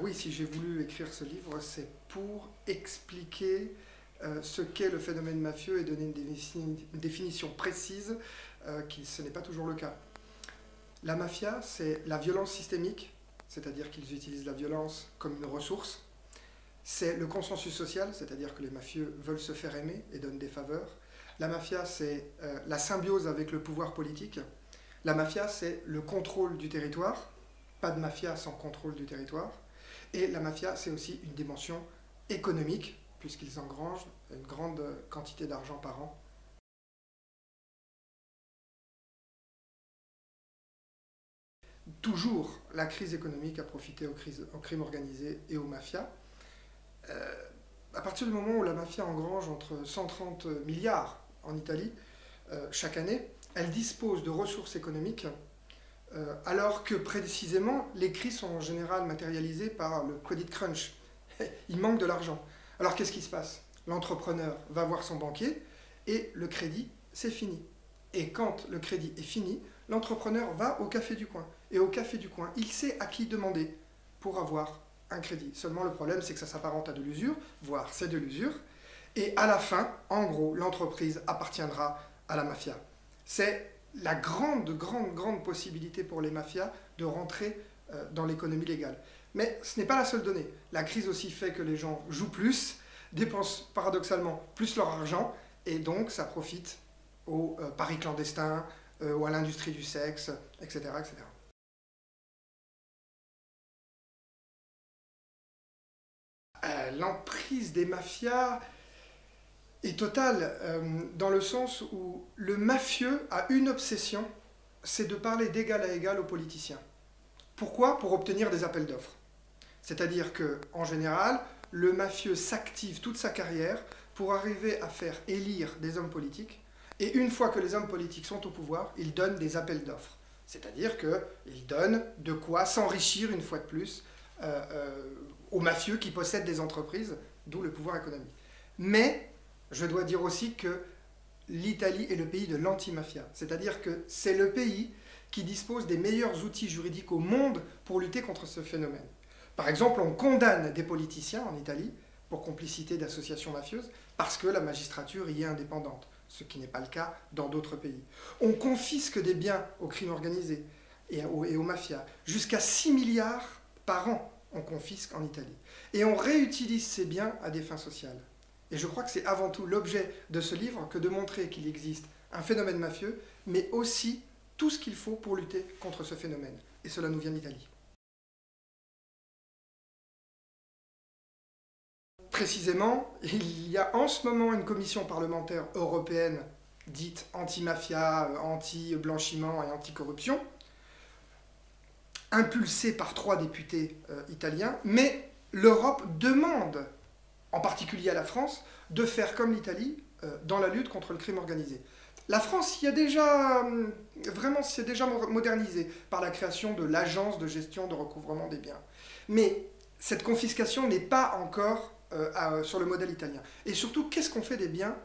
oui, si j'ai voulu écrire ce livre, c'est pour expliquer ce qu'est le phénomène mafieux et donner une définition précise, ce n'est pas toujours le cas. La mafia, c'est la violence systémique, c'est-à-dire qu'ils utilisent la violence comme une ressource. C'est le consensus social, c'est-à-dire que les mafieux veulent se faire aimer et donnent des faveurs. La mafia, c'est la symbiose avec le pouvoir politique. La mafia, c'est le contrôle du territoire. Pas de mafia sans contrôle du territoire. Et la mafia, c'est aussi une dimension économique, puisqu'ils engrangent une grande quantité d'argent par an. Toujours, la crise économique a profité au crime organisé et aux mafias. À partir du moment où la mafia engrange entre 130 milliards en Italie chaque année, elle dispose de ressources économiques, alors que précisément, les crises sont en général matérialisées par le credit crunch. Il manque de l'argent. Alors qu'est-ce qui se passe? L'entrepreneur va voir son banquier et le crédit, c'est fini. Et quand le crédit est fini, l'entrepreneur va au café du coin. Et au café du coin, il sait à qui demander pour avoir un crédit. Seulement le problème, c'est que ça s'apparente à de l'usure, voire c'est de l'usure. Et à la fin, en gros, l'entreprise appartiendra à la mafia. C'est la grande possibilité pour les mafias de rentrer dans l'économie légale. Mais ce n'est pas la seule donnée. La crise aussi fait que les gens jouent plus, dépensent paradoxalement plus leur argent, et donc ça profite aux paris clandestins, ou à l'industrie du sexe, etc., etc. L'emprise des mafias est totale, dans le sens où le mafieux a une obsession, c'est de parler d'égal à égal aux politiciens. Pourquoi? Pour obtenir des appels d'offres. C'est-à-dire qu'en général, le mafieux s'active toute sa carrière pour arriver à faire élire des hommes politiques, et une fois que les hommes politiques sont au pouvoir, ils donnent des appels d'offres. C'est-à-dire qu'ils donnent de quoi s'enrichir une fois de plus aux mafieux qui possèdent des entreprises, d'où le pouvoir économique. Mais je dois dire aussi que l'Italie est le pays de l'anti-mafia. C'est-à-dire que c'est le pays qui dispose des meilleurs outils juridiques au monde pour lutter contre ce phénomène. Par exemple, on condamne des politiciens en Italie pour complicité d'associations mafieuses parce que la magistrature y est indépendante, ce qui n'est pas le cas dans d'autres pays. On confisque des biens au crime organisé et aux mafias. Jusqu'à 6 milliards par an, on confisque en Italie. Et on réutilise ces biens à des fins sociales. Et je crois que c'est avant tout l'objet de ce livre que de montrer qu'il existe un phénomène mafieux, mais aussi tout ce qu'il faut pour lutter contre ce phénomène. Et cela nous vient d'Italie. Précisément, il y a en ce moment une commission parlementaire européenne dite anti-mafia, anti-blanchiment et anti-corruption, impulsée par 3 députés italiens, mais l'Europe demande, en particulier à la France, de faire comme l'Italie dans la lutte contre le crime organisé. La France s'est déjà modernisée par la création de l'agence de gestion de recouvrement des biens. Mais cette confiscation n'est pas encore sur le modèle italien. Et surtout, qu'est-ce qu'on fait des biens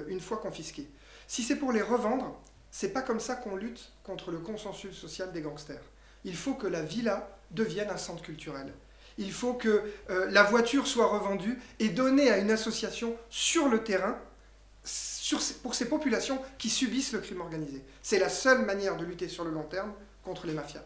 une fois confisqués? Si c'est pour les revendre, c'est pas comme ça qu'on lutte contre le consensus social des gangsters. Il faut que la villa devienne un centre culturel. Il faut que la voiture soit revendue et donnée à une association sur le terrain pour ces populations qui subissent le crime organisé. C'est la seule manière de lutter sur le long terme contre les mafias.